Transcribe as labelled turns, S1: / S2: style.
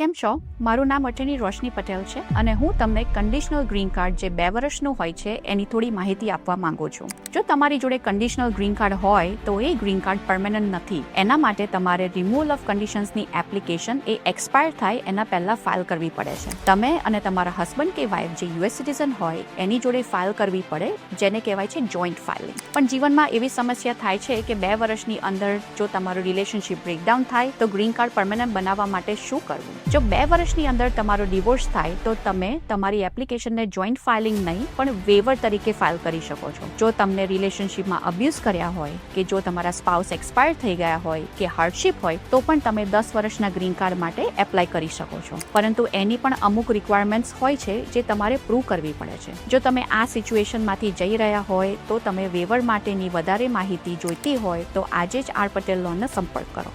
S1: કેમ છો? મારું નામ અટર્ની રોશની પટેલ છે અને હું તમને કન્ડિશનલ ગ્રીન કાર્ડ જે 2 વર્ષનું હોય છે એની થોડી માહિતી આપવા માંગુ છું. જો તમારી જોડે કન્ડિશનલ ગ્રીન કાર્ડ હોય તો એ ગ્રીન કાર્ડ પરમેનન્ટ નથી. એના માટે તમારે રિમૂવલ ઓફ કન્ડિશન્સની એપ્લિકેશન એ એક્સપાયર થાય એના પહેલા ફાઇલ કરવી પડે છે. તમે અને તમારા હસબન્ડ કે વાઇફ જે યુએસ સિટીઝન હોય એની જોડે ફાઇલ કરવી પડે, જેને કહેવાય છે જોઈન્ટ ફાઇલિંગ. પણ જીવનમાં એવી સમસ્યા થાય છે કે 2 વર્ષની અંદર જો તમારું રિલેશનશિપ બ્રેકડાઉન થાય તો ગ્રીન કાર્ડ પરમેનન્ટ બનાવવા માટે શું કરવું? જો 2 વર્ષની અંદર તમારો ડિવોર્સ થાય તો તમે તમારી એપ્લિકેશનને જોઈન્ટ ફાઇલિંગ નહીં પણ વેવર તરીકે ફાઇલ કરી શકો છો. જો તમને રિલેશનશિપમાં અબ્યુઝ કર્યા હોય કે જો તમારા સ્પાઉસ એક્સપાયર થઈ ગયા હોય કે હાર્ડશિપ હોય તો પણ તમે 10 વર્ષના ગ્રીન કાર્ડ માટે એપ્લાય કરી શકો છો. પરંતુ એની પણ અમુક રિક્વાયરમેન્ટ્સ હોય છે જે તમારે પ્રૂવ કરવી પડે છે. જો તમે આ સિચ્યુએશનમાંથી જઈ રહ્યા હોય તો તમે વેવર માટેની વધારે માહિતી જોઈતી હોય તો આજે જ આર પટેલ લોનનો સંપર્ક કરો.